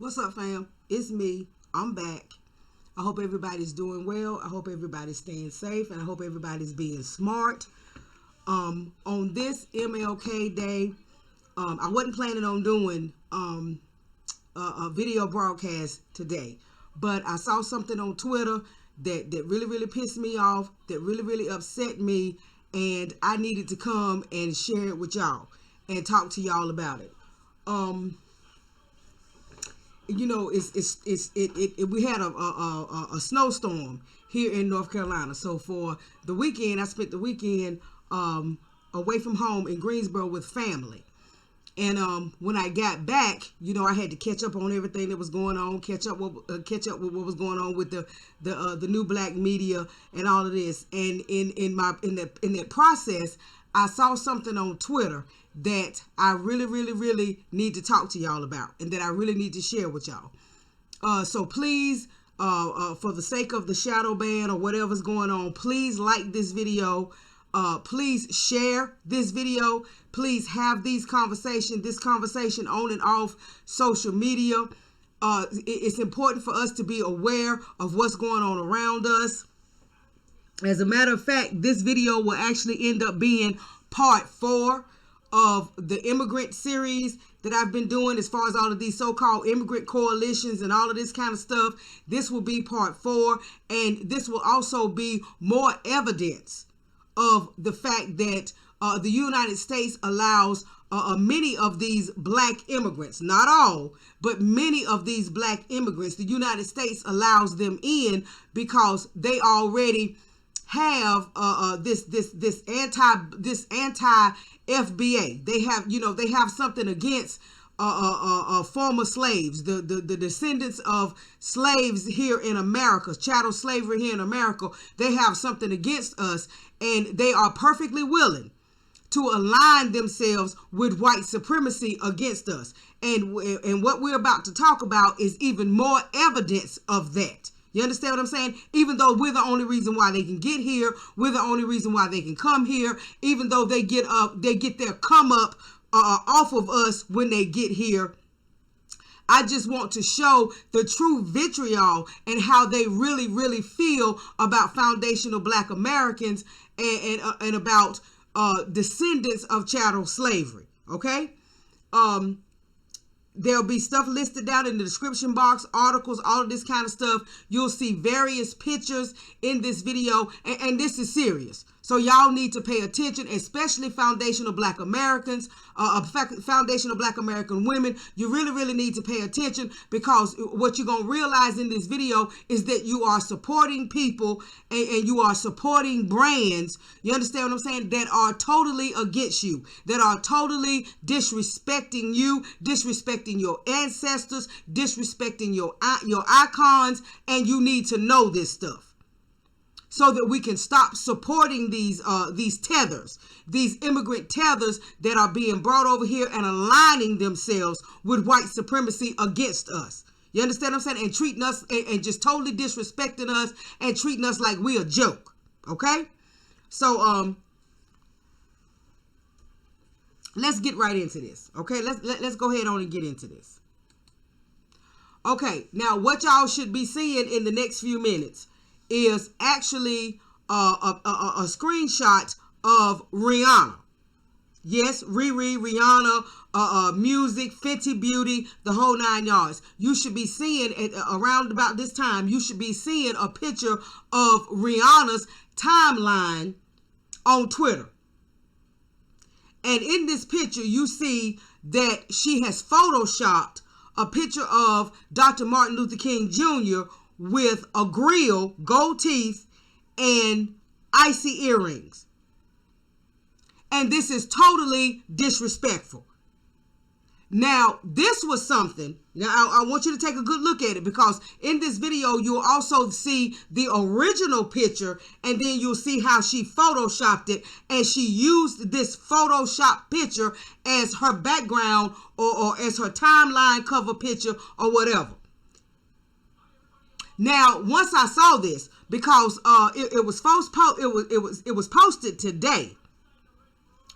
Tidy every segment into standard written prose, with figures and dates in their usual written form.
What's up, fam? It's me. I'm back. I hope everybody's doing well. I hope everybody's staying safe, and I hope everybody's being smart. On this MLK Day, I wasn't planning on doing a video broadcast today, but I saw something on Twitter that really pissed me off, that really upset me, and I needed to come and share it with y'all and talk to y'all about it. You know, we had a snowstorm here in North Carolina. So for the weekend, I spent the weekend away from home in Greensboro with family. And when I got back, you know, I had to catch up on everything that was going on, catch up with what was going on with the new black media and all of this. And in that process, I saw something on Twitter that I really need to talk to y'all about, and that I really need to share with y'all. So please, for the sake of the shadow ban or whatever's going on, please like this video. Please share this video. Please have this conversation on and off social media. It's important for us to be aware of what's going on around us. As a matter of fact, this video will actually end up being part 4 of the Immigrant series that I've been doing, as far as all of these so-called immigrant coalitions and all of this kind of stuff. This will be part 4, and this will also be more evidence of the fact that the United States allows many of these black immigrants, not all, but many of these black immigrants, the United States allows them in because they already have this anti FBA. They have something against former slaves, the descendants of slaves here in America, chattel slavery here in America. They have something against us, and they are perfectly willing to align themselves with white supremacy against us. And what we're about to talk about is even more evidence of that. You understand what I'm saying? Even though we're the only reason why they can get here, we're the only reason why they can come here, even though they get their come up off of us when they get here. I just want to show the true vitriol and how they really feel about foundational black Americans and about descendants of chattel slavery. Okay? There'll be stuff listed down in the description box, articles, all of this kind of stuff. You'll see various pictures in this video, and this is serious. So y'all need to pay attention, especially foundational black Americans, foundational black American women. You really need to pay attention, because what you're going to realize in this video is that you are supporting people and you are supporting brands. You understand what I'm saying? That are totally against you, that are totally disrespecting you, disrespecting your ancestors, disrespecting your icons, and you need to know this stuff, so that we can stop supporting these tethers, these immigrant tethers that are being brought over here and aligning themselves with white supremacy against us. You understand what I'm saying? And treating us and just totally disrespecting us and treating us like we a joke. Okay? So let's get right into this. Okay? Let's go ahead on and get into this. Okay, now what y'all should be seeing in the next few minutes is actually a screenshot of Rihanna. Yes, Rihanna, music, Fenty Beauty, the whole 9 yards. You should be seeing around about this time, you should be seeing a picture of Rihanna's timeline on Twitter. And in this picture, you see that she has photoshopped a picture of Dr. Martin Luther King Jr. with a grill, gold teeth, and icy earrings. And this is totally disrespectful. Now, this was something. Now, I want you to take a good look at it, because in this video, you'll also see the original picture, and then you'll see how she photoshopped it, and she used this Photoshop picture as her background or as her timeline cover picture or whatever. Now, once I saw this, because it was posted today.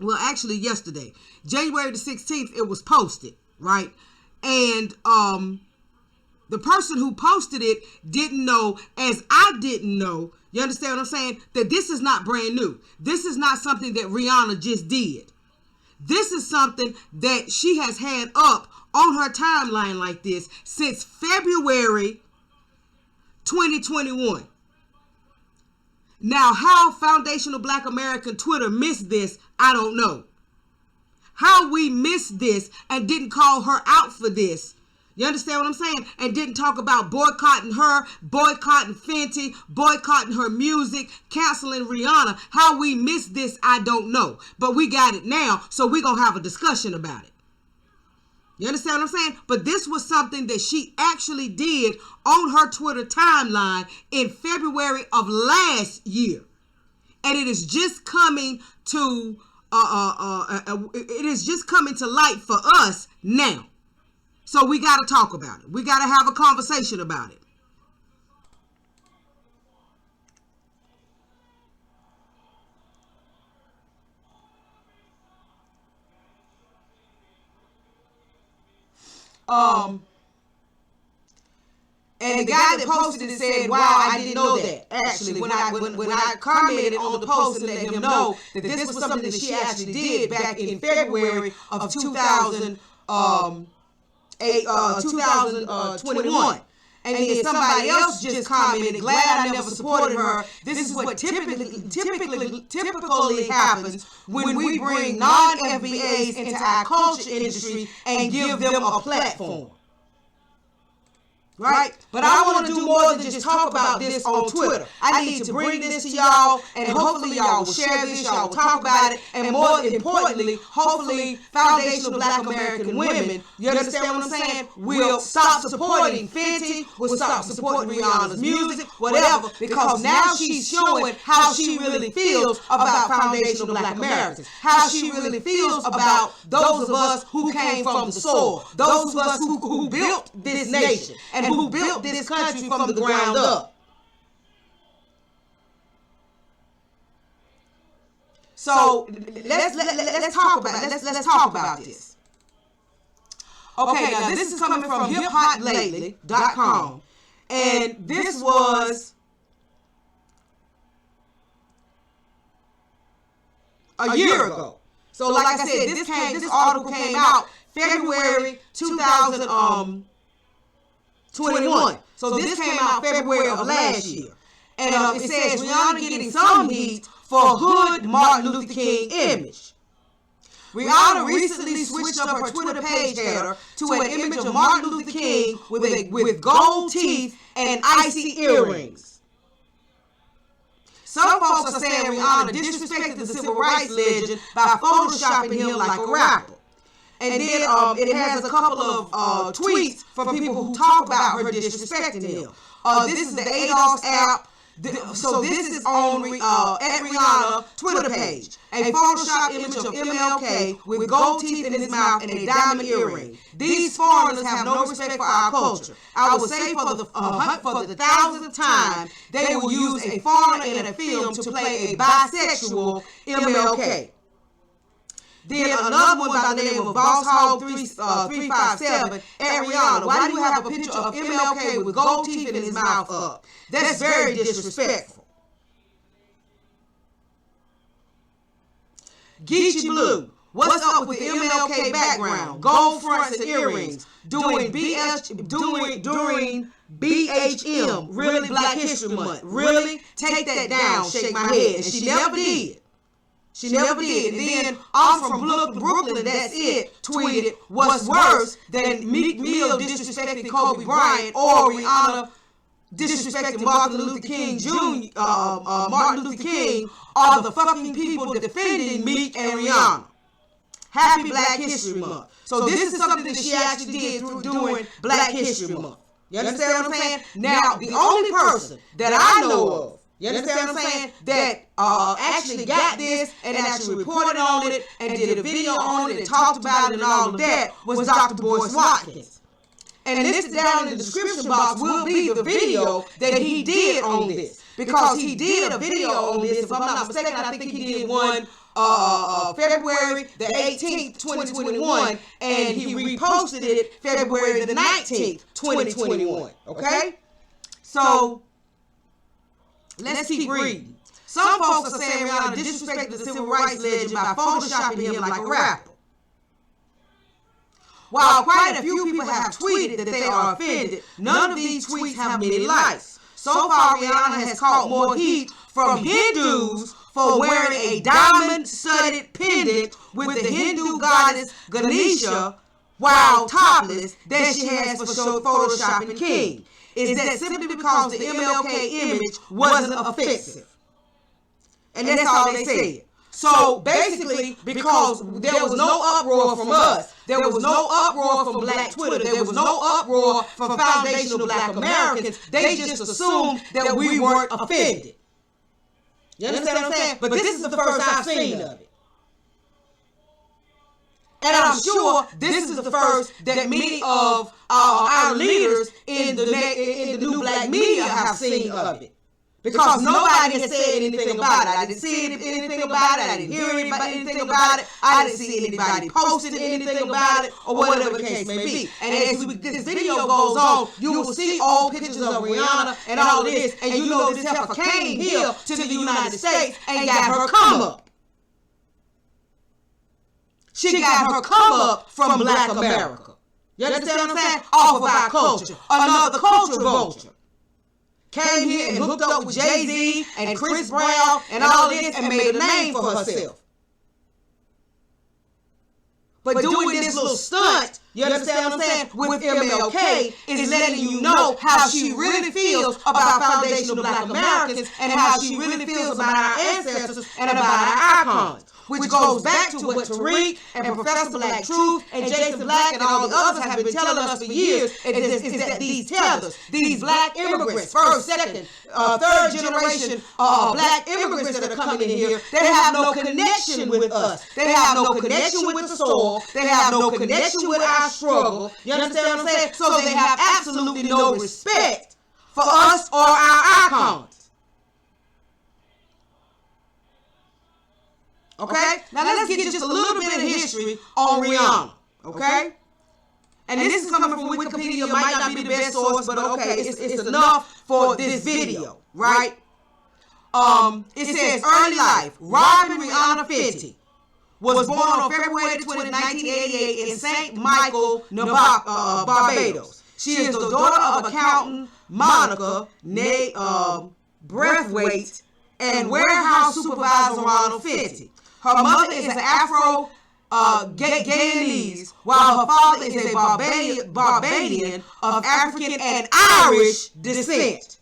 Well, actually yesterday, January the 16th, it was posted, right? And The person who posted it didn't know, as I didn't know, you understand what I'm saying, that this is not brand new. This is not something that Rihanna just did. This is something that she has had up on her timeline like this since February 2021. Now, how Foundational Black American Twitter missed this, I don't know. How we missed this and didn't call her out for this. You understand what I'm saying? And didn't talk about boycotting her, boycotting Fenty, boycotting her music, canceling Rihanna. How we missed this, I don't know. But we got it now, so we're going to have a discussion about it. You understand what I'm saying? But this was something that she actually did on her Twitter timeline in February of last year. And it is just coming to, it is just coming to light for us now. So we got to talk about it. We got to have a conversation about it. And the guy that posted it said, wow, I didn't know that. Actually, when I commented on the post and let him know that this was something that she actually did back in February of 2021. And then somebody else just commented, glad I never supported her. This is what typically happens when we bring non-FBAs into our culture industry and give them a platform. Right? But I want to do more than just talk about this on Twitter. I need to bring this to y'all, and hopefully y'all will share this, y'all will talk about it, and more importantly, hopefully Foundational Black American women, you understand what I'm saying, will stop supporting Fenty, will stop supporting Rihanna's music, whatever, because now she's showing how she really feels about Foundational Black Americans, how she really feels about those of us who came from the soil, those of us who built this nation, and who built this country from the ground up. So let's talk about this. Okay, now this is coming from hiphoplately.com, and this was a year ago. So like I said, this article came out February 2021. So this came out February of last year. And it says Rihanna getting some heat for hood Martin Luther King image. Rihanna recently switched up her Twitter page header to an image of Martin Luther King with gold teeth and icy earrings. Some folks are saying Rihanna disrespected the civil rights legend by photoshopping him like a rapper. And then it has a couple of tweets from people who talk about her disrespecting him. This is the ADOS app. So this is on at Rihanna Twitter page. A Photoshop image of MLK with gold teeth in his mouth and a diamond earring. These foreigners have no respect for our culture. I would say for the 1,000th time, they will use a foreigner in a film to play a bisexual MLK. Then another one by the name of Boss Hog 357 at Rihanna. Why do you have a picture of MLK with gold teeth in his mouth up? That's very disrespectful. Geechee Blue. What's up with the MLK background? Gold fronts and earrings. During BHM. Really Black History Month. Really? Take that down. Shake my head. And she never did. She never did. And then I'm from Brooklyn, that's it, tweeted, what's worse than Meek Mill disrespecting Kobe Bryant or Rihanna disrespecting Martin Luther King Jr., Martin Luther King, are the fucking people defending Meek and Rihanna. Happy Black History Month. So this is something that she actually did during Black History Month. You understand what I'm saying? Now, the only person that I know of, you understand what I'm saying, that actually got this and actually reported on it and did a video on it and talked about it and all of that was Dr. Boyce Watkins. And listed down in the description box will be the video that he did on this. Because he did a video on this, if I'm not mistaken, I think he did one February the 18th, 2021, and he reposted it February the 19th, 2021. Okay? So, let's keep reading. Some folks are saying Rihanna disrespected the civil rights legend by photoshopping him like a rapper. While quite a few people have tweeted that they are offended, none of these tweets have many likes. So far, Rihanna has caught more heat from Hindus for wearing a diamond-studded pendant with the Hindu goddess Ganesha while topless than she has for photoshopping the king. Is that simply because the MLK image wasn't offensive? And that's all they said. So basically, because there was no uproar from us, there was no uproar from Black Twitter, there was no uproar from foundational Black Americans, they just assumed that we weren't offended. You understand what I'm saying? But this is the first I've seen of it. And I'm sure this is the first that many of our leaders in the new Black media have seen of it. Because nobody has said anything about it. I didn't see anything about it. I didn't hear anything about it. I didn't see anybody posting anything about it, or whatever the case may be. And as this video goes on, you will see old pictures of Rihanna and all of this, and you know this heifer came here to the United States and got her come up. She got her come up from Black America. You understand what I'm saying? Off of our culture. Another culture vulture. Came here and hooked up with Jay-Z and Chris Brown and all this and made a name for herself. But doing this little stunt, you understand what I'm saying, with MLK is letting you know how she really feels about foundational Black Americans and how she really feels about our ancestors and about our icons. Which goes back to what Tariq and Professor Black Truth and Jason Black and all the others have been telling us for years, is that these tellers, these Black immigrants, first, second, third generation Black immigrants that are coming in here, they have no connection with us. They have no connection with the soil. They have no connection with our struggle. You understand what I'm saying? So they have absolutely no respect for us or our icons. Okay? Now let's get just a little bit of history on Rihanna. Okay? And this is coming from Wikipedia. Might not be the best source, but okay, it's enough for this video, right? It says early life. Robin Rihanna Fenty was born on February 20, 1988 in St. Michael, Barbados. She is the daughter of accountant Monica Braithwaite and warehouse supervisor Ronald Fenty. Her mother is an Afro-Guyanese, while her father is a Barbadian of African and Irish descent.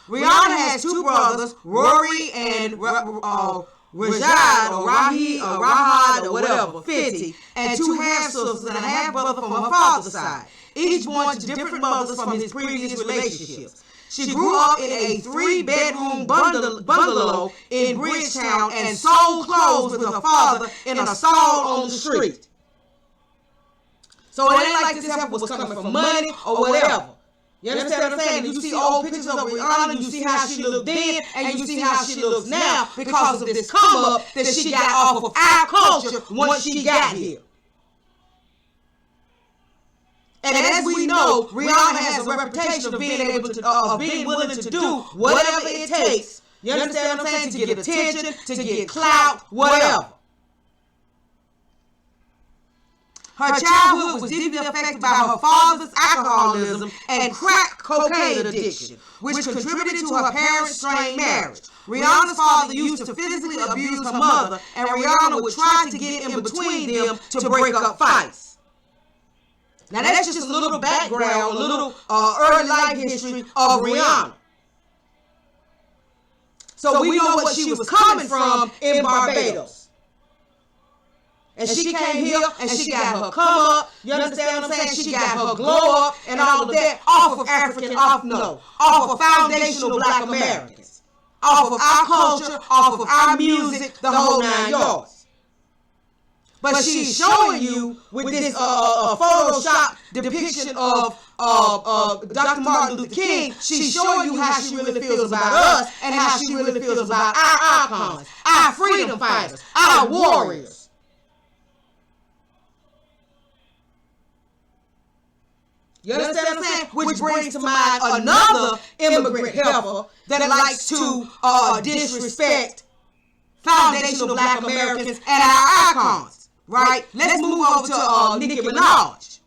Rihanna has two brothers, Rory and Rashad or Rahad or whatever, Fenty, and two half-sisters and a half-brother from her father's side, each born to different mothers from his previous relationships. She grew up in a 3-bedroom bungalow in Bridgetown and sold clothes with her father in a stall on the street. So it ain't like this heifer was coming for money or whatever. You understand what I'm saying? You see old pictures of Rihanna, you see how she looked then, and you see how she looks now because of this come up that she got off of our culture once she got here. And as we know, Rihanna has a reputation of being able to, being willing to do whatever it takes. You understand what I'm saying? To get attention, to get clout, whatever. Her childhood was deeply affected by her father's alcoholism and crack cocaine addiction, which contributed to her parents' strained marriage. Rihanna's father used to physically abuse her mother, and Rihanna would try to get in between them to break up fights. Now that's just a little background, a little early life history of Rihanna. So we know what she was coming from in Barbados. And she came here and she got her come up, you understand what I'm saying? She got her glow up and all of that off of off of foundational Black Americans. Off of our culture, off of our music, the whole 9 yards. but she's showing you with this Photoshop depiction of Dr. Martin Luther King. She's showing you how she really feels about us and how she really feels about our icons, our freedom fighters, our warriors. You understand what I'm saying? Which brings to mind another immigrant heifer that likes to disrespect foundational Black Americans and our icons. Right? Let's move over to Nicki Minaj.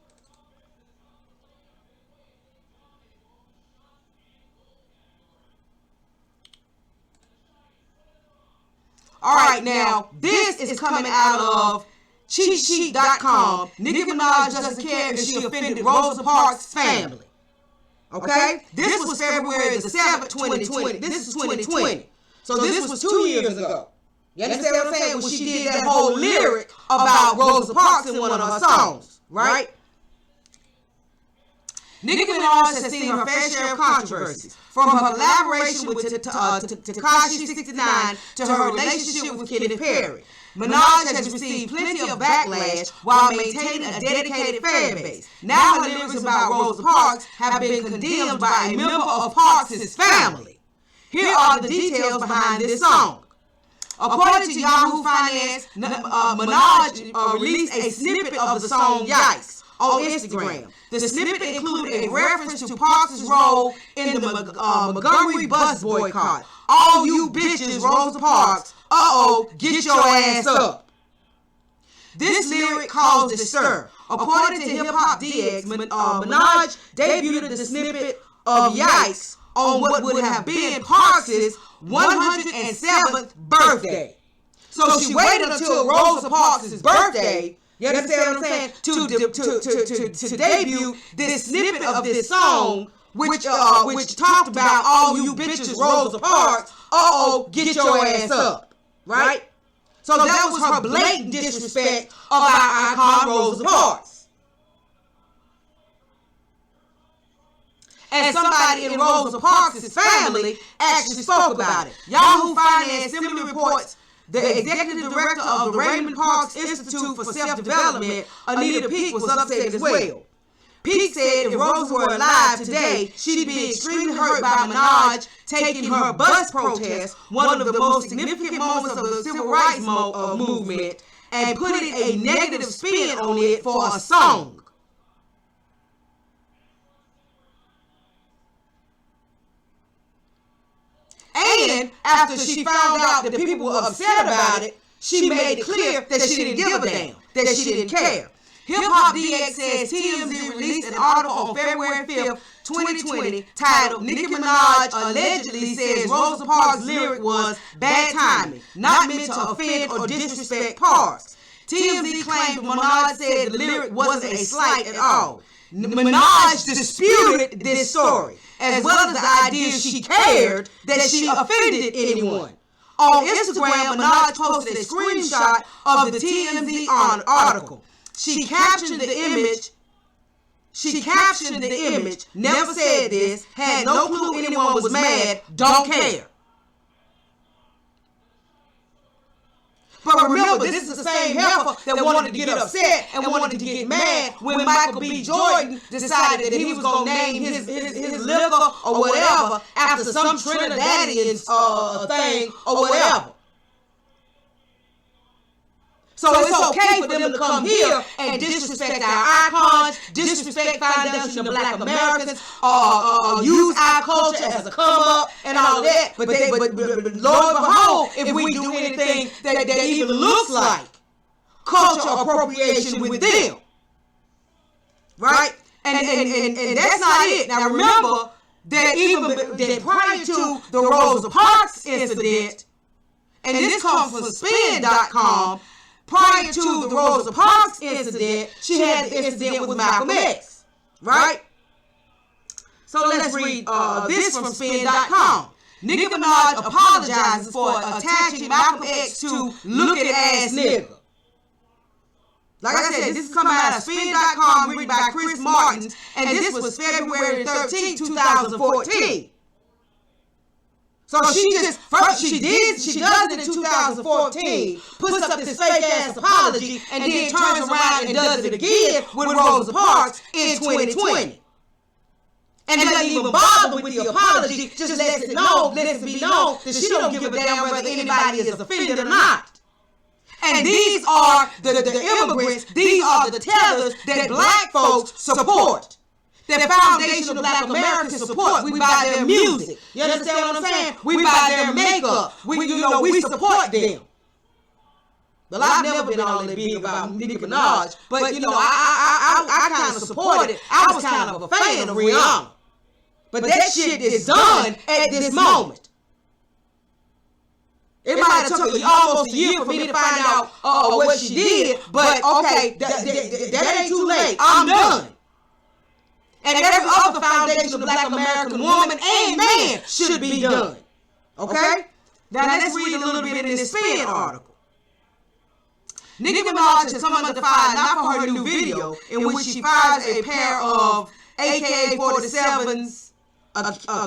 All right, now this is coming out of CheatSheet.com. Nicki Minaj doesn't care if she offended Rosa Parks' family. Okay? This was February the 7th, 2020. This is 2020. So this was 2 years ago. You understand what I'm saying? When she did that whole lyric about Rosa Parks in one of her songs, right? Nicki Minaj has seen her fair share of controversies, from her collaboration with Tekashi 69 to her relationship with Katy Perry. Minaj has received plenty of backlash while maintaining a dedicated fan base. Now her lyrics about Rosa Parks have been condemned by a member of Parks' family. Here are the details behind this song. According to Yahoo Finance, Minaj released a snippet of the song Yikes on Instagram. The snippet included a reference to Parks' role in the Montgomery bus boycott. All you bitches, Rosa Parks, get your ass up. This lyric caused a stir. According to Hip Hop DX, Minaj debuted the snippet of Yikes on what would have been Parks' 107th birthday. So she waited until Rosa Parks' birthday, you understand what I'm saying, to debut this snippet of this song, which talked about all you bitches, Rosa Parks, get your ass up, right? So that was her blatant disrespect of our icon, Rosa Parks. And somebody in Rosa Parks' family actually spoke about it. Yahoo Finance simply reports the executive director of the Raymond Parks Institute for Self-Development, Anita Peake, was upset as well. Peake said if Rosa were alive today, she'd be extremely hurt by Minaj taking her bus protest, one of the most significant moments of the civil rights movement, and putting a negative spin on it for a song. And after she found out that people were upset about it, she made it clear that she didn't give a damn, that she didn't care. Hip Hop DX says TMZ released an article on February 5th, 2020, titled Nicki Minaj allegedly says Rosa Parks' lyric was bad timing, not meant to offend or disrespect Parks. TMZ claimed Minaj said the lyric wasn't a slight at all. Minaj disputed this story, as well as the idea she cared that she offended anyone. On Instagram, Minaj posted a screenshot of the TMZ article. She captioned the image, never said this, had no clue anyone was mad, don't care. But remember, this is the same heifer that wanted to get upset and wanted to get mad when Michael B. Jordan decided that he was going to name his liquor or whatever after some Trinidadian thing or whatever. So it's okay for them to come here and disrespect our icons, disrespect foundational Black Americans, use our culture as a come up and all of that. But Lord behold, if we do anything that even looks like culture appropriation with them, right? And that's not it. Now remember that that prior to the Rosa Parks incident, and this comes from spin.com. Prior to the Rosa Parks incident, she had the incident with Malcolm X, right? So let's read this from spin.com. Nicki Minaj apologizes for attaching Malcolm X to looking ass nigga. Like I said, this is coming out of spin.com, written by Chris Martin, and this was February 13, 2014. So she does it in 2014, puts up this fake ass apology, and then turns around and does it again with Rosa Parks in 2020. And doesn't even bother with the apology, just lets it be known that she don't give a damn whether anybody is offended or not. And these are the immigrants, these are the tethers that black folks support. The foundation of black Americans support. We buy their music. You understand what I'm saying? We buy their makeup. We support them. Well, I've never been all that big about Nicki Minaj, but I kind of supported. I was kind of a fan of Rihanna. But that shit is done at this moment. It might have took almost a year for me to find out what she did, but okay, that ain't too late. I'm done. And every other foundation of black American woman and man should be done. Okay? Now let's read a little bit in this Spin article. Nicki Minaj has come under fire not for her new video in which she fires a pair of AK-47s,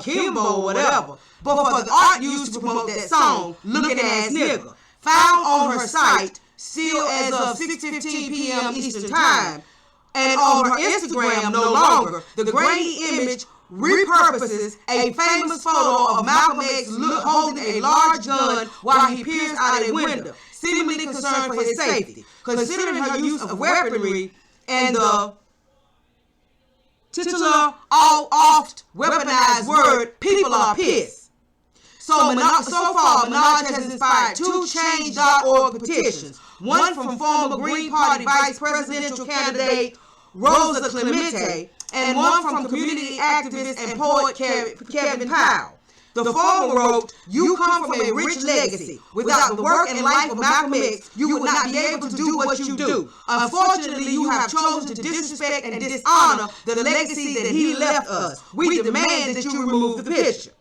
Kimbo or whatever, but for the art used to promote that song, Looking Ass Nigga, found on her site still as of 6:15 p.m. Eastern Time. And on her Instagram, no longer, the grainy image repurposes a famous photo of Malcolm X holding a large gun while he peers out a window, seemingly concerned for his safety. Considering her use of weaponry and the titular, oft weaponized word, people are pissed. So far, Minaj has inspired 2 Change.org petitions, one from former Green Party Vice Presidential candidate Rosa Clemente, and one from community activist and poet Kevin Powell. The former wrote, "You come from a rich legacy. Without the work and life of Malcolm X, you would not be able to do what you do. Unfortunately, you have chosen to disrespect and dishonor the legacy that he left us. We demand that you remove the picture."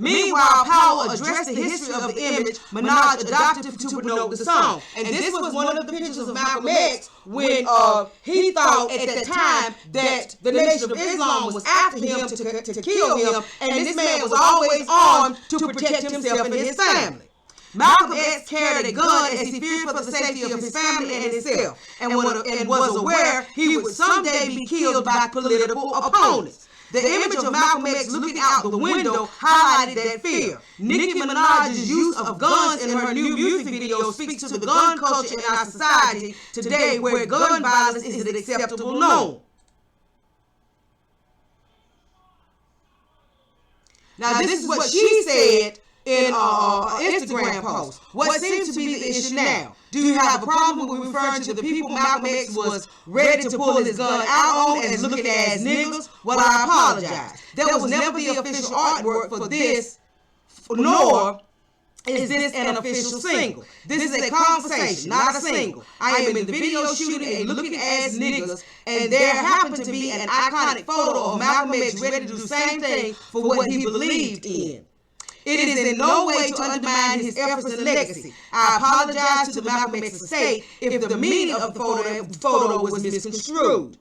Meanwhile, Powell addressed the history of the image Minaj adopted to promote the song. And this was one of the pictures of Malcolm X when he thought at that time that the Nation of Islam was after him to kill him, and this man was always armed to protect himself and his family. Malcolm X carried a gun as he feared for the safety of his family and himself, and was aware he would someday be killed by political opponents. The image of Malcolm X looking out the window highlighted that fear. Nicki Minaj's use of guns in her new music video speaks to the gun culture in our society today, where gun violence is an acceptable norm. Now, this is what she said in an Instagram post. What seems to be the issue now? Do you have a problem with referring to the people Malcolm X was ready to pull his gun out on as looking ass niggas? Well, I apologize. There was never the official artwork for this, nor is this an official single. This is a conversation, not a single. I am in the video shooting a looking ass niggas, and there happened to be an iconic photo of Malcolm X ready to do the same thing for what he believed in. It is in no way to undermine his efforts and legacy. I apologize to the Malcolm X estate if the meaning of the photo was misconstrued.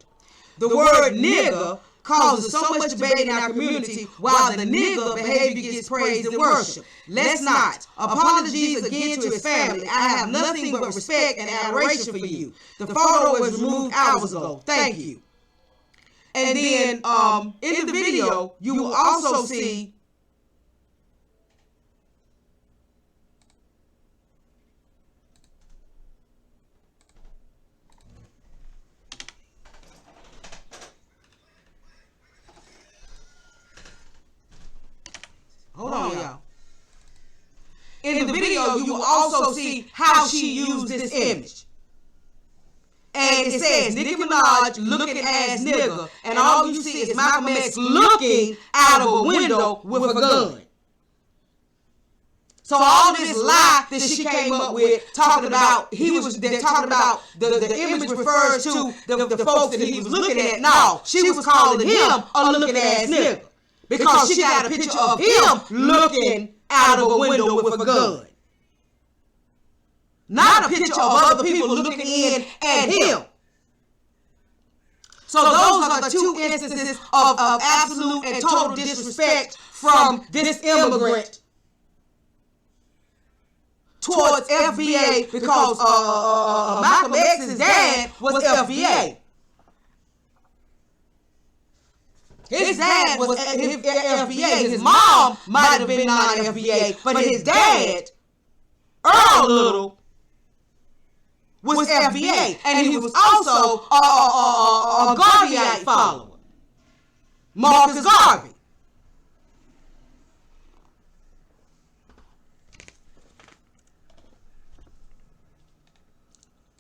The word nigger causes so much debate in our community, while the nigger behavior gets praised and worship. Let's not. Apologies again to his family. I have nothing but respect and adoration for you. The photo was removed hours ago. Thank you. And then in the video, you will also see hold on, y'all. In the video, you will also see how she used this image. And it says, Nicki Minaj looking ass nigga, and all you see is Malcolm X looking out of a window with a gun. So all this lie that she came up with, talking about the image refers to the folks that he was looking at. No, she was calling him a looking ass nigga. Because she got a picture of him looking out of a window with a gun. Not a picture of other people looking in at him. So those are the two instances of absolute and total disrespect from this immigrant towards FBA, because Malcolm X's dad was FBA. His dad was FBA. His mom might have been non-FBA, but his dad, Earl Little, was FBA, and he was also a Garveyite follower, Marcus Garvey.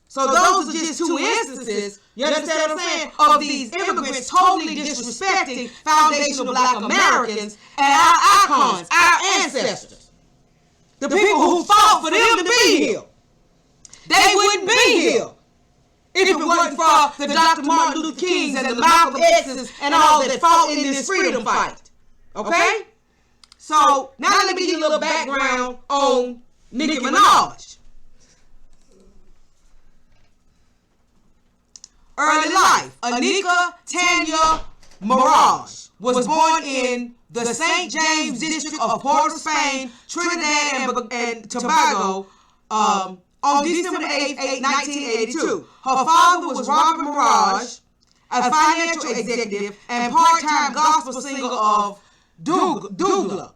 So those are just two instances, you understand what I'm saying, of these immigrants totally disrespecting foundational Black Americans and our icons, our ancestors, the people who fought for them to be here. They wouldn't be here if it wasn't for the Dr. Martin Luther Kings and the Malcolm X's and all that fought in this freedom fight. Okay? So now let me give you a little background on Nicki Minaj. Early life. Anika Tanya Mirage was born in the St. James district of Port of Spain, Trinidad and Tobago, on December 8, 1982. Her father was Robert Mirage, a financial executive and part-time gospel singer of Dougla,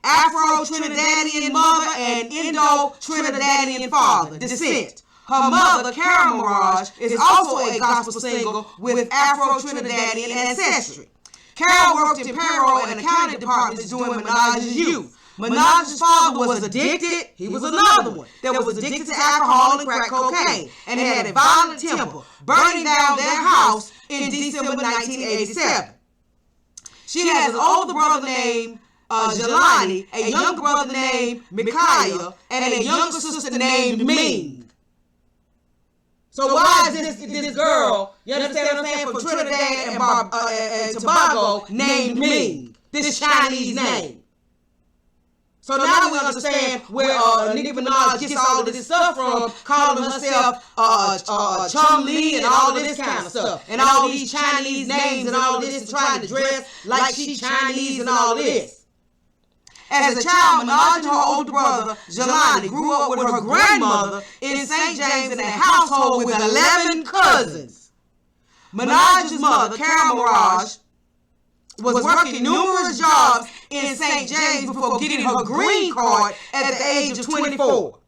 Afro-Trinidadian mother and Indo-Trinidadian father descent. Her mother, Karen Mirage, is also a gospel singer with Afro-Trinidadian ancestry. Carol worked in payroll and accounting departments during Minaj's youth. Minaj's father was addicted. He was another one that was addicted to alcohol and crack cocaine and had a violent temper, burning down their house in December 1987. She has an older brother named Jelani, a younger brother named Micaiah, and a younger sister named Ming. So why is this girl, you understand what I'm saying, from Trinidad and Tobago named Ming, this Chinese name? So now we understand where Nicki Minaj gets all of this stuff from, calling herself Chum Lee and all of this kind of stuff, and all these Chinese names and all of this, and trying to dress like she's Chinese and all of this. As a child, Minaj and her older brother, Jelani, grew up with her grandmother in St. James in a household with 11 cousins. Minaj's mother, Karen Mirage, was working numerous jobs in St. James before getting her green card at the age of 24.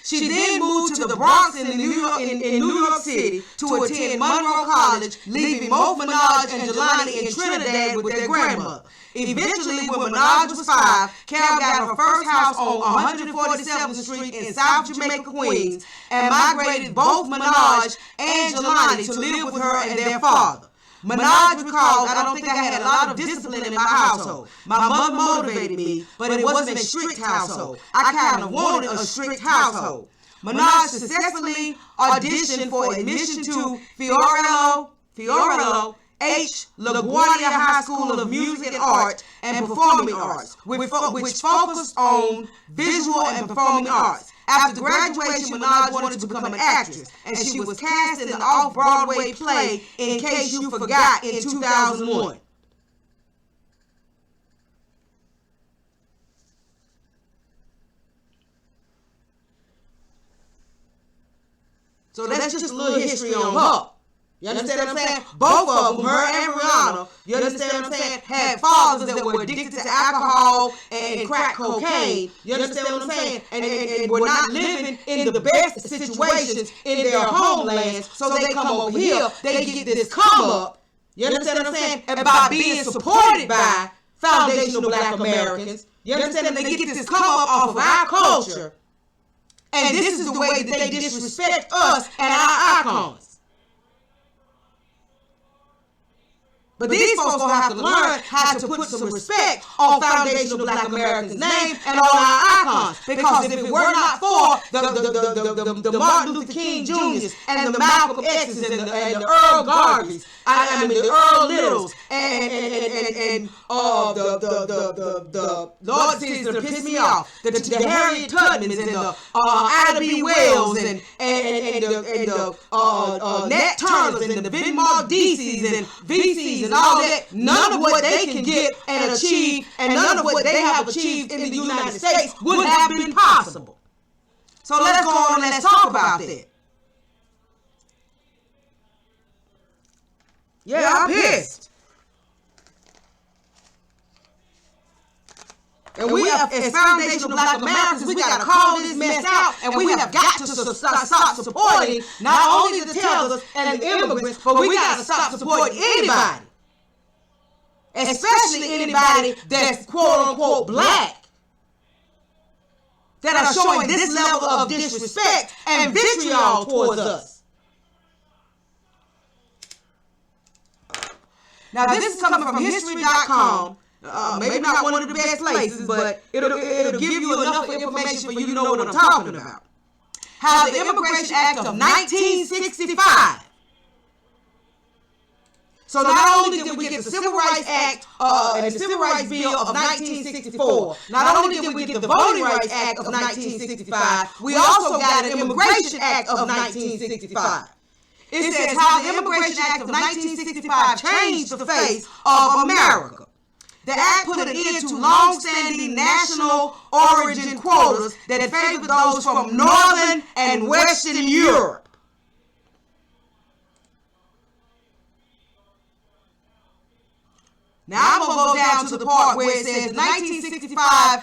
She then moved to the Bronx in New York City to attend Monroe College, leaving both Minaj and Jelani in Trinidad with their grandmother. Eventually, when Minaj was 5, Carol got her first house on 147th Street in South Jamaica, Queens, and migrated both Minaj and Jelani to live with her and their father. Minaj recalls, I don't think I had a lot of discipline in my household. My mother motivated me, but it wasn't a strict household. I kind of wanted a strict household. Minaj successfully auditioned for admission to Fiorello H. LaGuardia High School of Music and Art and Performing Arts, which focused on visual and performing arts. After graduation, Minaj wanted to become an actress, and she was cast in the off-Broadway play In Case You Forgot in 2001. So that's just a little history on her. You understand what I'm saying? Both of them, her and Rihanna, you understand what I'm saying, had fathers that were addicted to alcohol and crack cocaine. You understand what I'm saying? And were not living in the best situations in their homelands. So they come over here, they get this come up. You understand what I'm saying? And by being supported by foundational Black Americans, you understand, they get this come up off of our culture. And this is the way that they disrespect us and our icons. But these folks gonna have to learn how to put some respect on foundational Black Americans' name and on our icons. Because if it were not for the Martin Luther King Jr.'s and the Malcolm X's and the Earl Garveys, the Earl Littles and the Lord sees that piss me off, the Harriet Tubmans and the Ida B. Wells and the Nat Turners and the Venmore DCs and VCs and all that, none of what they can get and achieve and none of what they have achieved in the United States would have been possible. So let's go on and let's talk about that. Yeah, I'm pissed. And we have, as foundational Black Americans, we got to call this mess out, and we have got to stop supporting not only the Taylors and the immigrants, but we got to stop supporting anybody, especially anybody that's quote-unquote Black, that are showing this level of disrespect and vitriol towards us. Now, this is coming from history.com. Maybe not one of the best places, but it'll give you enough information for you to know what I'm talking about. How the Immigration Act of 1965. So not only did we get the Civil Rights Act and the Civil Rights Bill of 1964, not only did we get the Voting Rights Act of 1965, we also got an Immigration Act of 1965. It says how the Immigration Act of 1965 changed the face of America. The act put an end to long-standing national origin quotas that favored those from Northern and Western Europe. Now I'm going to go down to the part where it says 1965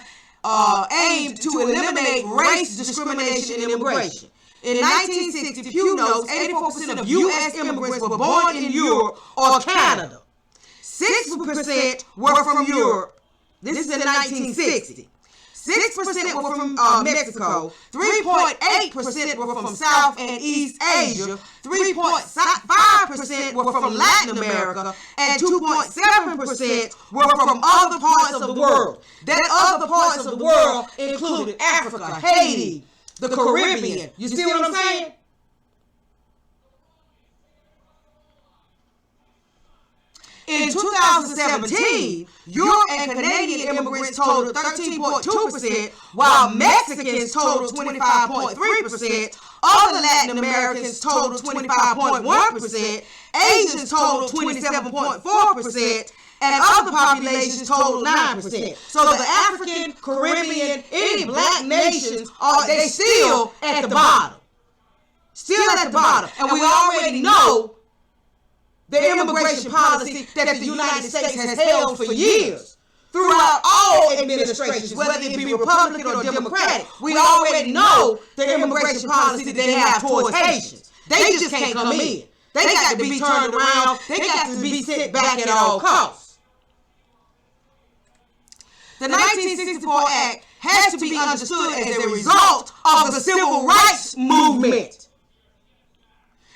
aimed to eliminate race discrimination in immigration. In 1960, Pew notes 84% of U.S. immigrants were born in Europe or Canada. 6% were from Europe. This is in 1960. 6% were from Mexico. 3.8% were from South and East Asia. 3.5% were from Latin America. And 2.7% were from other parts of the world. That other parts of the world included Africa, Haiti, the Caribbean. You see what I'm saying? In 2017, Europe and Canadian immigrants totaled 13.2%, while Mexicans totaled 25.3%, other Latin Americans totaled 25.1%, Asians totaled 27.4%, and other populations totaled 9%. So the African, Caribbean, any Black nations, they still at the bottom. Still at the bottom. And we already know the immigration policy that the United States has held for years throughout all administrations, whether it be Republican or Democratic. We already know the immigration policy that they have towards Haitians. They just can't come in. They got to be turned around. They got to be sent back at all costs. The 1964 Act has to be understood as a result of the Civil Rights Movement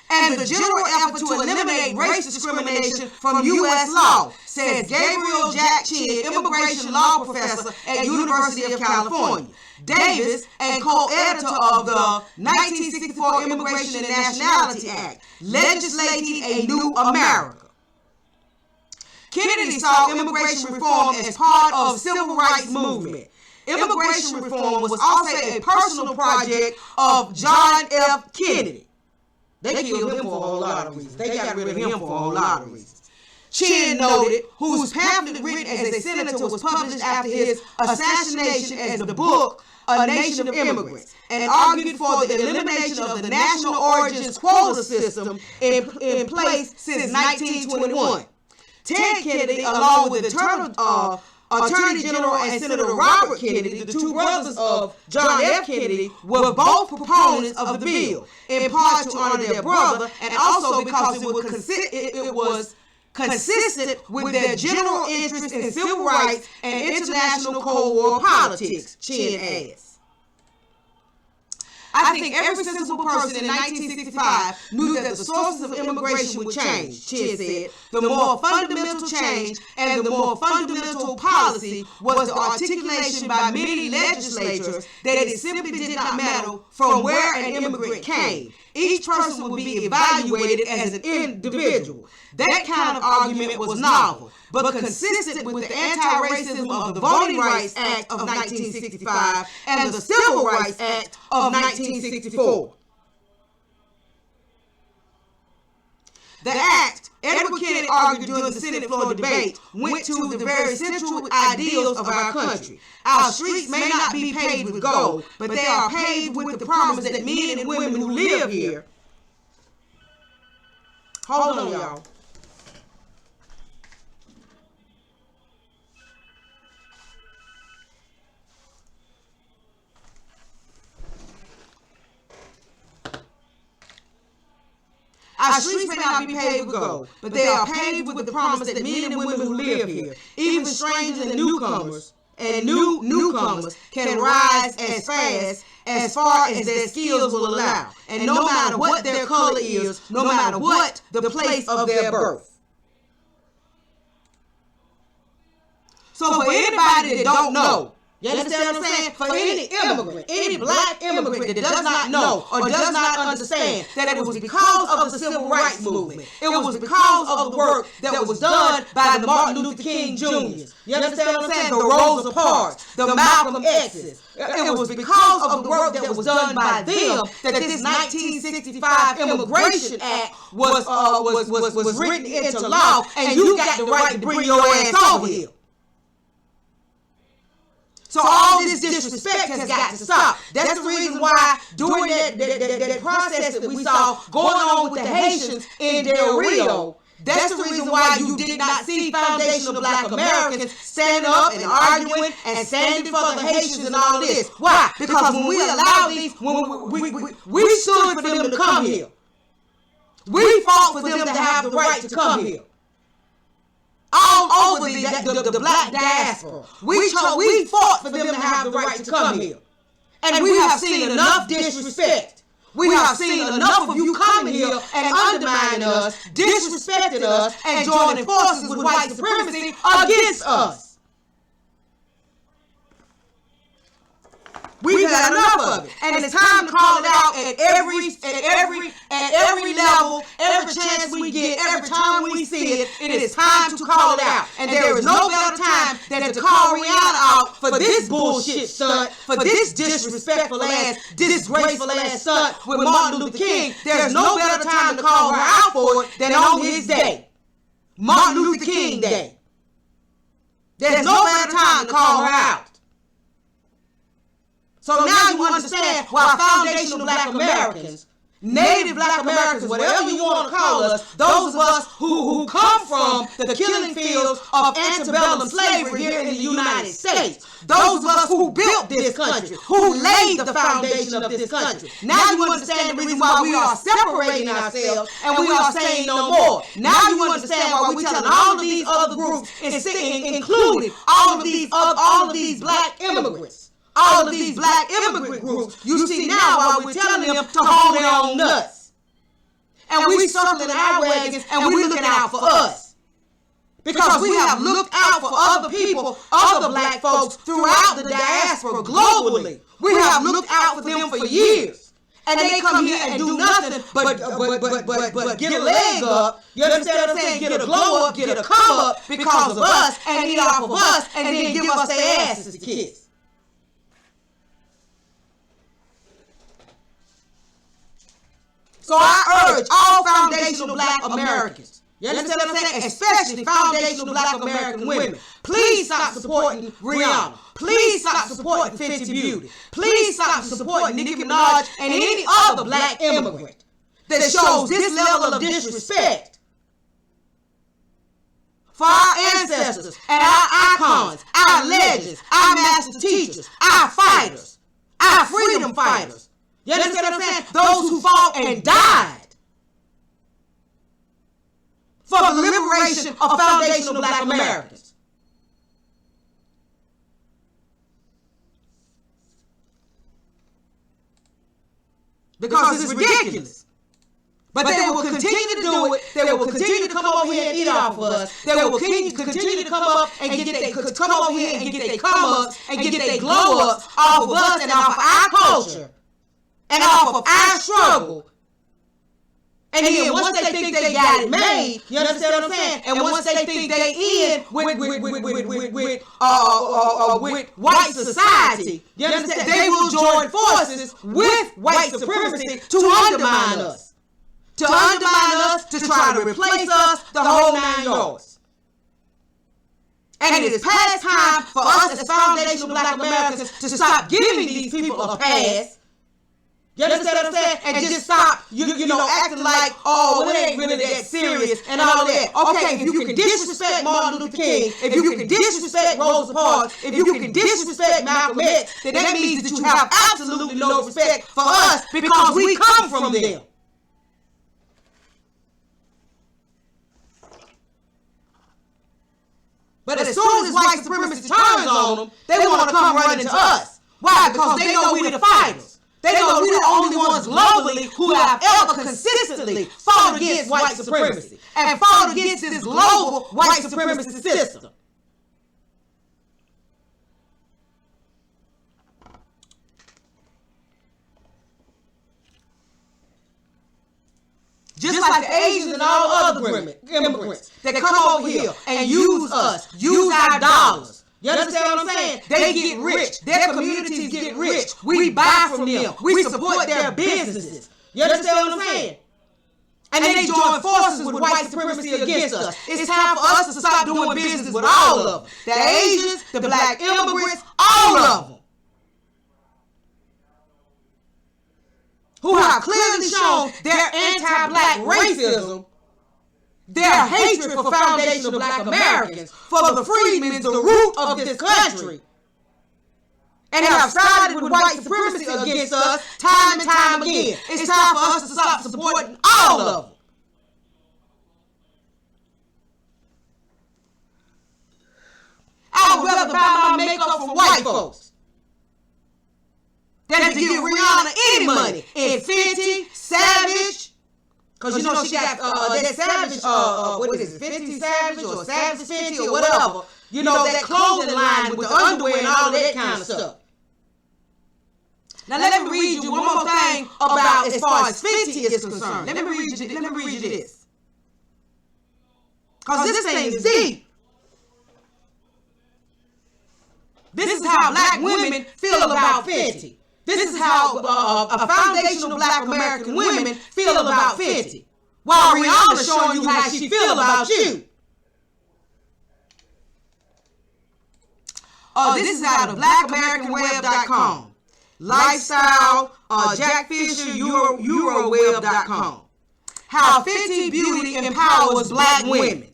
and the general effort to eliminate race discrimination from U.S. law, says Gabriel Jack Chin, immigration law professor at University of California, Davis, and co-editor of the 1964 Immigration and Nationality Act, legislating a new America. Kennedy saw immigration reform as part of the civil rights movement. Immigration reform was also a personal project of John F. Kennedy. They killed him for a whole lot of reasons. They got rid of him for a whole lot of reasons. Chin noted, whose pamphlet written as a senator was published after his assassination as the book, A Nation of Immigrants, and argued for the elimination of the national origins quota system in place since 1921. Ted Kennedy, along with Attorney General and Senator Robert Kennedy, the two brothers of John F. Kennedy, were both proponents of the bill, in part to honor their brother, and also because it was consistent with their general interest in civil rights and international Cold War politics, Chin adds. I think every sensible person in 1965 knew that the sources of immigration would change, Chin said. The more fundamental change and the more fundamental policy was the articulation by many legislators that it simply did not matter from where an immigrant came. Each person would be evaluated as an individual. That kind of argument was novel, but consistent with the Anti-Racism of the Voting Rights Act of 1965 and the Civil Rights Act of 1964. The act, Edward Kennedy argued during the Senate floor debate, went to the very central ideals of our country. Our streets may not be paved with gold, but they are paved with the promise that men and women who live here. Hold on, y'all. Our streets may not be paved with gold, but they are paved with the promise that men and women who live here, even strangers and newcomers, newcomers can rise as far as their skills will allow, and no matter what their color is, no matter what the place of their birth. So for anybody that don't know, you understand what I'm saying? For any immigrant, any black immigrant that does not know or does not understand that it was because of the civil rights movement, it was because of the work that was done by the Martin Luther King Jr.'s. You understand what I'm saying? The Rosa Parks, the Malcolm X's. It was because of the work that was done by them that this 1965 Immigration Act was written into law, and you got the right to bring your ass over here. So all this disrespect has got to stop. That's the reason why during that process that we saw going on with the Haitians in Del Rio, that's the reason why you did not see foundational black Americans standing up and arguing and standing for the Haitians and all this. Why? Because when we allowed these, we stood for them to come here. We fought for them to have the right to come here. All over the black diaspora. We fought for them to have the right to come here. And we have seen enough disrespect. We have seen enough of you coming here and undermining us, disrespecting us, and joining forces with white supremacy against us. We've had enough of it, and it's time to call it out at every level, every chance we get, every time we see it. It is time to call it out, and there is no better time than to call Rihanna out for this bullshit stunt, for this disrespectful ass, disgraceful ass stunt with Martin Luther King. There's no better time to call her out for it than on his day, Martin Luther King Day. There's no better time to call her out. So now you understand why foundational black Americans, native black Americans, whatever you want to call us, those of us who come from the killing fields of antebellum slavery here in the United States, those of us who built this country, who laid the foundation of this country. Now you understand the reason why we are separating ourselves and we are saying no more. Now you understand why we're telling all of these other groups, including all of these black immigrants. All of these black immigrant groups, you see now why we're telling them to hold their own nuts. And we circling our wagons and we're looking out for us. Because we have looked out for other people, other black folks throughout the diaspora globally. We have looked out for them for years. And they come here and do nothing but get a leg up. You understand what I'm saying? Get a glow up, get a come up because of us and eat off of us and then give us their asses to kiss. So I urge all foundational black Americans, you understand what I'm saying? Especially foundational black American women, please stop supporting Rihanna. Please stop supporting Fenty Beauty. Please stop supporting Nicki Minaj and any other black immigrant that shows this level of disrespect for our ancestors and our icons, our legends, our master teachers, our fighters, our freedom fighters. You understand what I'm saying? Those who fought and died for the liberation of foundational black Americans. because it's ridiculous. But they will continue to do it. They will continue to come over here and eat off of us. They will continue to come up and come over here and get their come ups and get their glow ups off of us and off of our culture and off of our struggle. And then once they think they got it made, you understand what I'm saying? And once they think they in with white society, you understand? They will join forces with white supremacy to undermine us. To try to replace us, the whole 9 yards. And it is past time for us as foundational Black Americans to stop giving these people a pass. You understand what I'm saying? And just stop, you know, acting like, oh, well, it ain't really that serious and all that. Okay, if you can disrespect Martin Luther King, if you can disrespect Rosa Parks, if you can disrespect Malcolm X, then that means that you have absolutely no respect for us because we come from them. But as soon as white supremacy turns on them, they want to come running to us. Why? Because they know we're the fighters. They know we're the only ones globally who have ever consistently fought against white supremacy and fought against this global white supremacy system. Just like the Asians and all other immigrants that come over here and use us, use our dollars. You understand what I'm saying? They get rich. Their communities get rich. We buy from them. We support their businesses. You understand what I'm saying? And they join forces with white supremacy against us. It's time for us to stop doing business with all of them. The Asians, the Black immigrants, all of them. Who have clearly shown their anti-Black racism, their hatred for foundational Black Americans, for the freedmen, the root of this country, and have sided with white supremacy against us time and time again. It's time for us to stop supporting all of them. I would rather buy my makeup from white folks than to give Rihanna any money in Fenty, Savage, because you know she got that Savage, what is it, Fenty Savage or Savage Fenty or whatever, you know, that clothing line with the underwear and all that kind of stuff. Now let me read you one more thing about as far as Fenty is concerned. Let me read you this. Because this thing is deep. This is how Black women feel about Fenty. This is how a foundational Black American women feel about Fenty. While Rihanna showing you how she feel about you. This is out of BlackAmericanWeb.com. Lifestyle, Jack Fisher, Euroweb.com. How Fenty Beauty empowers Black women.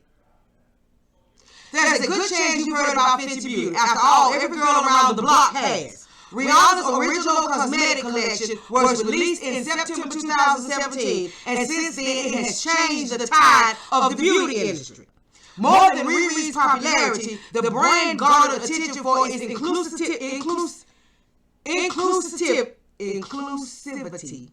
There's a good chance you've heard about Fenty Beauty. After all, every girl around the block has. Rihanna's original cosmetic collection was released in September 2017, and since then it has changed the tide of the beauty industry. More than Riri's popularity, the brand garnered attention for its inclusivity.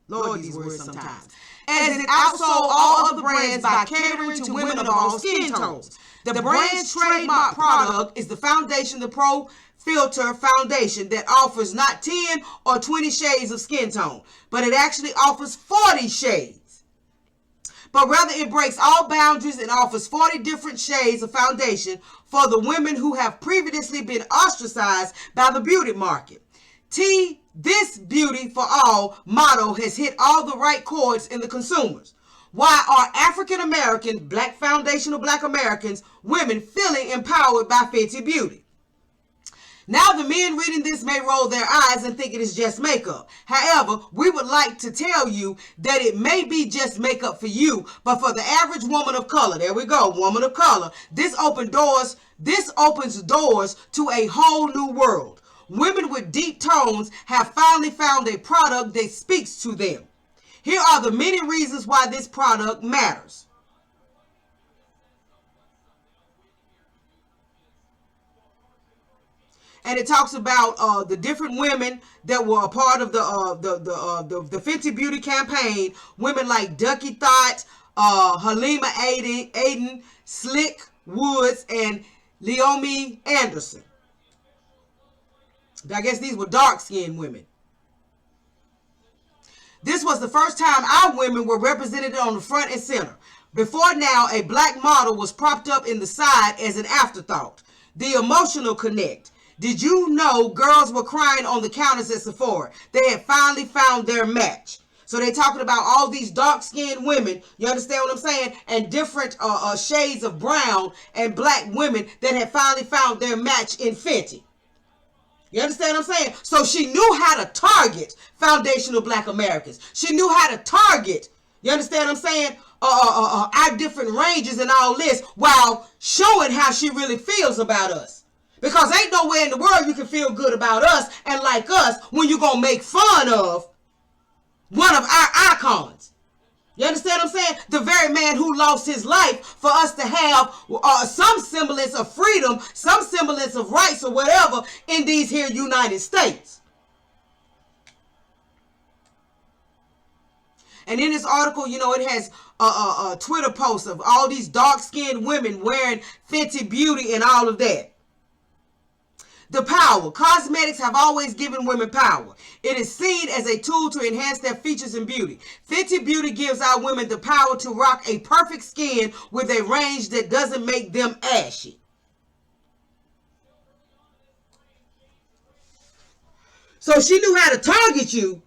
Lord, these words sometimes. As it outsold all other brands by catering to women of all skin tones. The brand's trademark product is the foundation, the Pro Filter Foundation, that offers not 10 or 20 shades of skin tone, but it actually offers 40 shades. But rather it breaks all boundaries and offers 40 different shades of foundation for the women who have previously been ostracized by the beauty market. This beauty for all motto has hit all the right chords in the consumers. Why are African American, Black foundational Black Americans, women feeling empowered by Fenty Beauty? Now the men reading this may roll their eyes and think it is just makeup. However, we would like to tell you that it may be just makeup for you, but for the average woman of color, there we go, woman of color, this opens doors to a whole new world. Women with deep tones have finally found a product that speaks to them. Here are the many reasons why this product matters. and it talks about the different women that were a part of the Fenty Beauty campaign. Women like Ducky Thought, Halima Aden, Slick Woods, and Leomi Anderson. I guess these were dark-skinned women. This was the first time our women were represented on the front and center. Before now, a black model was propped up in the side as an afterthought. The emotional connect. Did you know girls were crying on the counters at Sephora? They had finally found their match. So they're talking about all these dark-skinned women, you understand what I'm saying? And different shades of brown and black women that had finally found their match in Fenty. You understand what I'm saying? So she knew how to target foundational black Americans. She knew how to target, you understand what I'm saying? Our different ranges and all this, while showing how she really feels about us. Because ain't nowhere in the world you can feel good about us and like us when you're going to make fun of one of our icons. You understand what I'm saying? The very man who lost his life for us to have some semblance of freedom, some semblance of rights or whatever in these here United States. And in this article, you know, it has a Twitter post of all these dark-skinned women wearing Fenty Beauty and all of that. The power. Cosmetics have always given women power. It is seen as a tool to enhance their features and beauty. Fenty Beauty gives our women the power to rock a perfect skin with a range that doesn't make them ashy. So she knew how to target you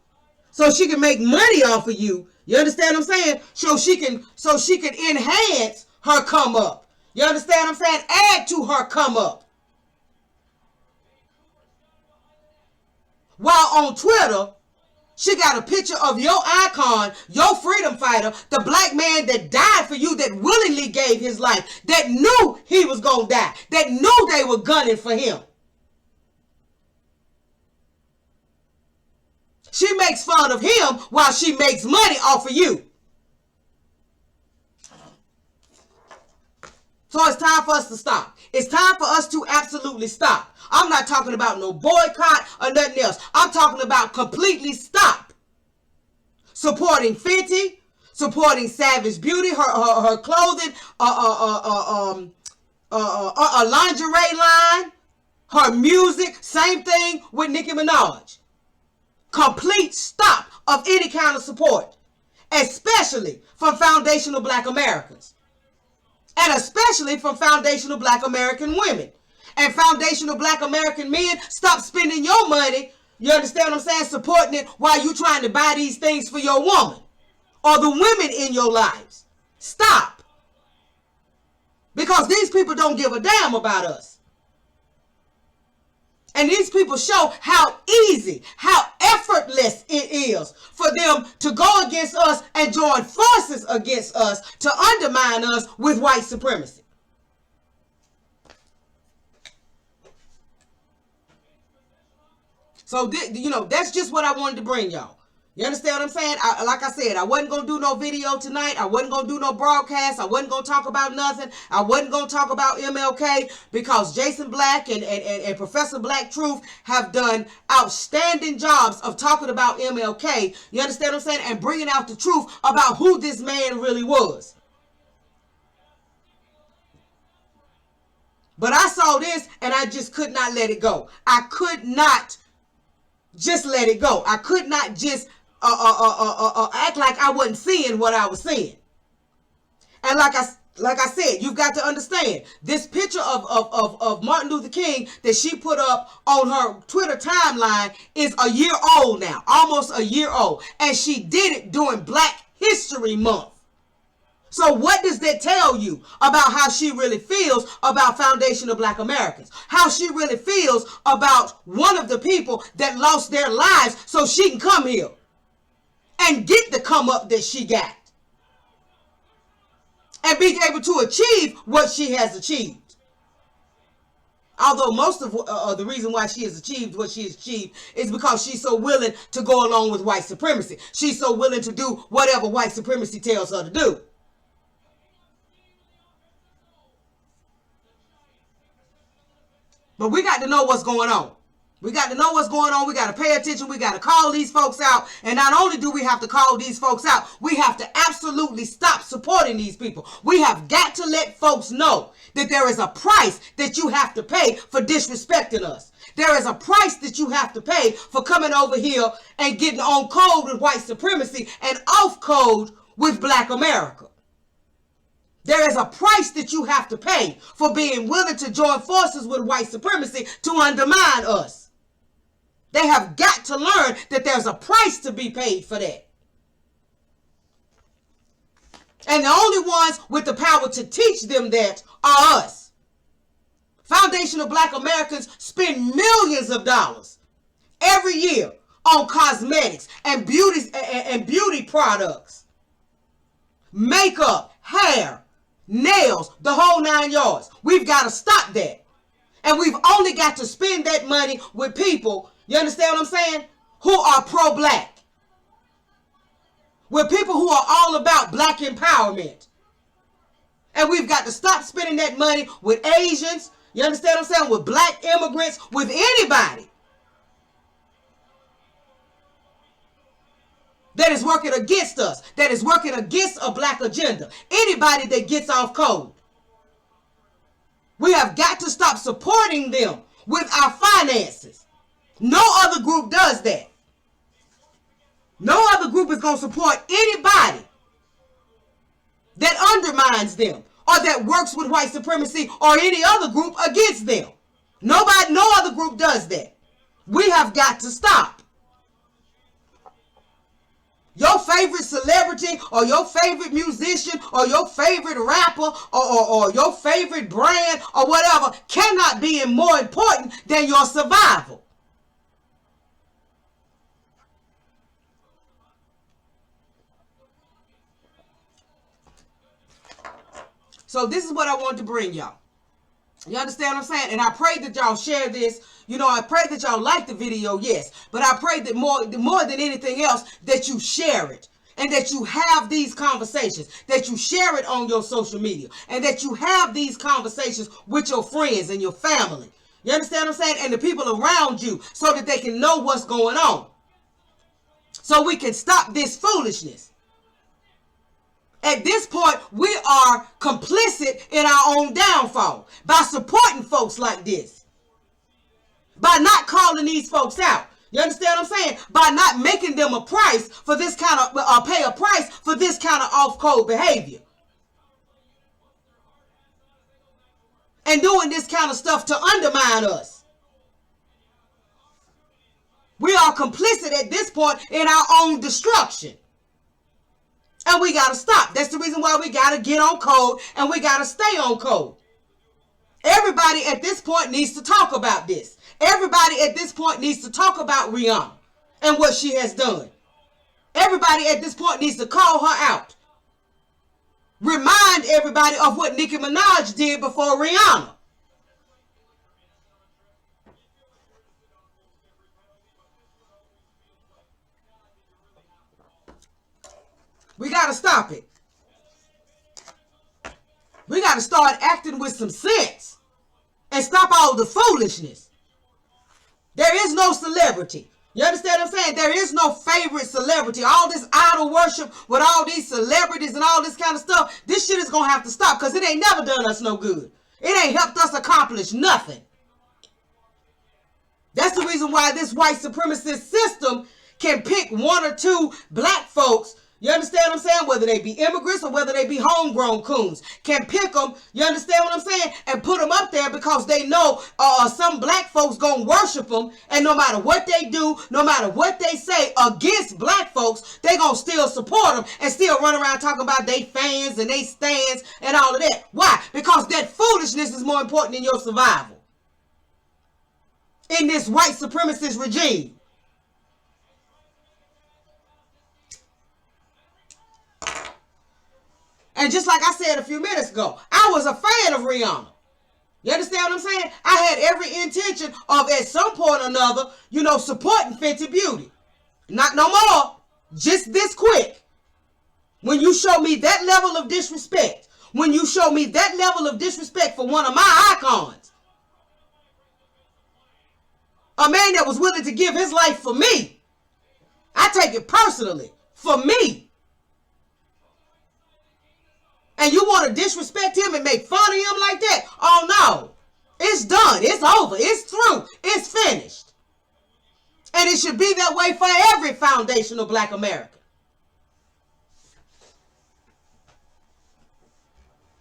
so she can make money off of you. You understand what I'm saying? So she can enhance her come up. You understand what I'm saying? Add to her come up. While on Twitter, she got a picture of your icon, your freedom fighter, the black man that died for you, that willingly gave his life, that knew he was going to die, that knew they were gunning for him. She makes fun of him while she makes money off of you. So it's time for us to stop. It's time for us to absolutely stop. I'm not talking about no boycott or nothing else. I'm talking about completely stop supporting Fenty, supporting Savage Beauty, her clothing, a lingerie line, her music. Same thing with Nicki Minaj. Complete stop of any kind of support, especially from foundational black Americans. And especially from foundational black American women. And foundational black American men, stop spending your money, you understand what I'm saying, supporting it while you trying to buy these things for your woman or the women in your lives. Stop. Because these people don't give a damn about us. And these people show how easy, how effortless it is for them to go against us and join forces against us to undermine us with white supremacy. So, you know, that's just what I wanted to bring y'all. You understand what I'm saying? Like I said, I wasn't going to do no video tonight. I wasn't going to do no broadcast. I wasn't going to talk about nothing. I wasn't going to talk about MLK because Jason Black and Professor Black Truth have done outstanding jobs of talking about MLK. You understand what I'm saying? And bringing out the truth about who this man really was. But I saw this and I just could not let it go. I could not just let it go. I could not just act like I wasn't seeing what I was seeing. And like I said, you've got to understand, this picture of Martin Luther King that she put up on her Twitter timeline is a year old now, almost a year old. And she did it during Black History Month. So what does that tell you about how she really feels about foundational black Americans? How she really feels about one of the people that lost their lives so she can come here and get the come up that she got. And be able to achieve what she has achieved. Although most of the reason why she has achieved what she has achieved is because she's so willing to go along with white supremacy. She's so willing to do whatever white supremacy tells her to do. But we got to know what's going on. We got to know what's going on. We got to pay attention. We got to call these folks out. And not only do we have to call these folks out, we have to absolutely stop supporting these people. We have got to let folks know that there is a price that you have to pay for disrespecting us. There is a price that you have to pay for coming over here and getting on code with white supremacy and off code with Black America. There is a price that you have to pay for being willing to join forces with white supremacy to undermine us. They have got to learn that there's a price to be paid for that. And the only ones with the power to teach them that are us. Foundation of Black Americans spend millions of dollars every year on cosmetics and beauty products, makeup, hair, nails, the whole 9 yards. We've got to stop that. And we've only got to spend that money with people, you understand what I'm saying, who are pro-black. With people who are all about black empowerment. And we've got to stop spending that money with Asians, you understand what I'm saying, with black immigrants, with anybody that is working against us, that is working against a black agenda. Anybody that gets off code. We have got to stop supporting them with our finances. No other group does that. No other group is going to support anybody that undermines them or that works with white supremacy or any other group against them. No other group does that. We have got to stop. Your favorite celebrity or your favorite musician or your favorite rapper or your favorite brand or whatever cannot be more important than your survival. So this is what I want to bring y'all. You understand what I'm saying? And I pray that y'all share this. You know, I pray that y'all like the video, yes. But I pray that more than anything else, that you share it. And that you have these conversations. That you share it on your social media. And that you have these conversations with your friends and your family. You understand what I'm saying? And the people around you, so that they can know what's going on. So we can stop this foolishness. At this point, we are complicit in our own downfall by supporting folks like this. By not calling these folks out. You understand what I'm saying? By not making them a price for this kind of, pay a price for this kind of off-code behavior. And doing this kind of stuff to undermine us. We are complicit at this point in our own destruction. And we got to stop. That's the reason why we got to get on code and we got to stay on code. Everybody at this point needs to talk about this. Everybody at this point needs to talk about Rihanna and what she has done. Everybody at this point needs to call her out. Remind everybody of what Nicki Minaj did before Rihanna. We got to stop it. We got to start acting with some sense and stop all the foolishness. There is no celebrity. You understand what I'm saying? There is no favorite celebrity. All this idol worship with all these celebrities and all this kind of stuff, this shit is going to have to stop because it ain't never done us no good. It ain't helped us accomplish nothing. That's the reason why this white supremacist system can pick one or two black folks. You understand what I'm saying? Whether they be immigrants or whether they be homegrown coons. Can pick them, you understand what I'm saying? And put them up there because they know some black folks gonna worship them. And no matter what they do, no matter what they say against black folks, they gonna still support them and still run around talking about they fans and they stands and all of that. Why? Because that foolishness is more important than your survival. In this white supremacist regime. And just like I said a few minutes ago, I was a fan of Rihanna. You understand what I'm saying? I had every intention of at some point or another, you know, supporting Fenty Beauty. Not no more. Just this quick. When you show me that level of disrespect, when you show me that level of disrespect for one of my icons, A man that was willing to give his life for me. I take it personally. For me. And you want to disrespect him and make fun of him like that? Oh no. It's done. It's over. It's through. It's finished. And it should be that way for every foundational Black American.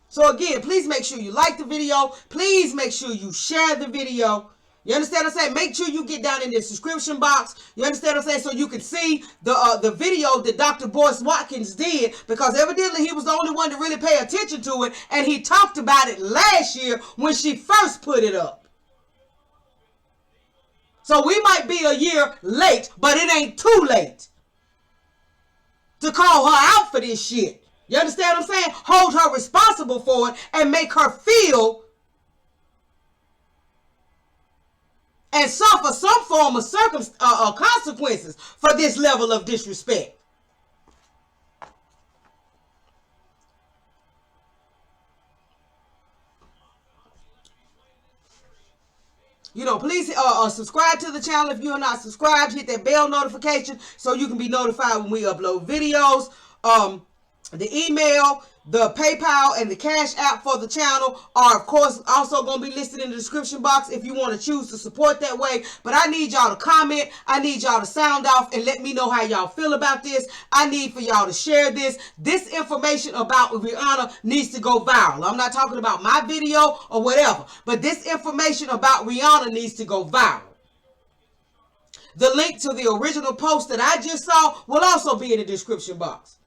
So again, please make sure you like the video. Please make sure you share the video. You understand what I'm saying? Make sure you get down in the description box. You understand what I'm saying? So you can see the video that Dr. Boyce Watkins did, because evidently he was the only one to really pay attention to it. And he talked about it last year when she first put it up. So we might be a year late, but it ain't too late to call her out for this shit. You understand what I'm saying? Hold her responsible for it and make her feel and suffer some form of consequences for this level of disrespect. You know, please subscribe to the channel if you're not subscribed. Hit that bell notification so you can be notified when we upload videos. The email, the PayPal, and the Cash App for the channel are, of course, also going to be listed in the description box if you want to choose to support that way. But I need y'all to comment. I need y'all to sound off and let me know how y'all feel about this. I need for y'all to share this. This information about Rihanna needs to go viral. I'm not talking about my video or whatever, but this information about Rihanna needs to go viral. The link to the original post that I just saw will also be in the description box.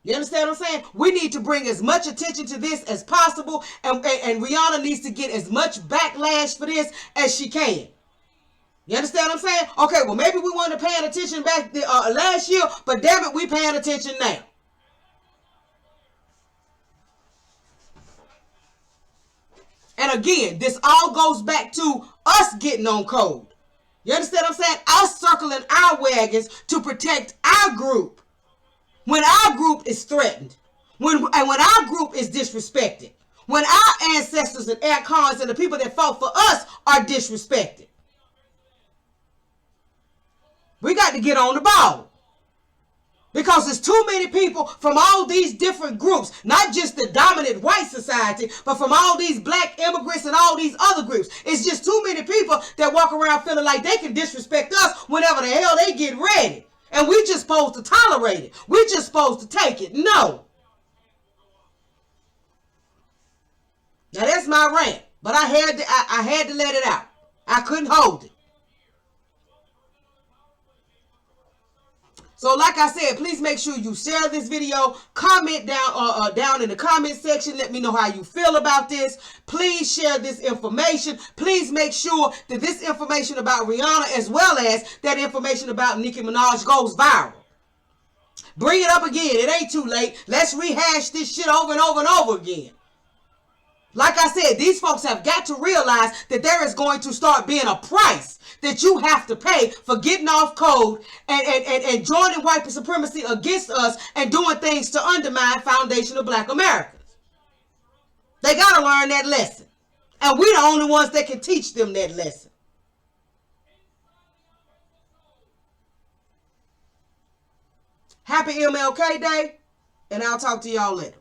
You understand what I'm saying? We need to bring as much attention to this as possible, and Rihanna needs to get as much backlash for this as she can. You understand what I'm saying? Okay, well, maybe we weren't paying attention back last year, but damn it, we paying attention now. And again, this all goes back to us getting on code. You understand what I'm saying? Us circling our wagons to protect our group. When our group is threatened, when our group is disrespected, when our ancestors and icons and the people that fought for us are disrespected, we got to get on the ball. Because there's too many people from all these different groups, not just the dominant white society, but from all these Black immigrants and all these other groups. It's just too many people that walk around feeling like they can disrespect us whenever the hell they get ready. And we just supposed to tolerate it. We just supposed to take it. No. Now that's my rant, but I had to let it out. I couldn't hold it. So like I said, please make sure you share this video. Comment down in the comment section. Let me know how you feel about this. Please share this information. Please make sure that this information about Rihanna, as well as that information about Nicki Minaj, goes viral. Bring it up again. It ain't too late. Let's rehash this shit over and over and over again. Like I said, these folks have got to realize that there is going to start being a price that you have to pay for getting off code and joining white supremacy against us and doing things to undermine foundational Black Americans. They got to learn that lesson. And we're the only ones that can teach them that lesson. Happy MLK Day, and I'll talk to y'all later.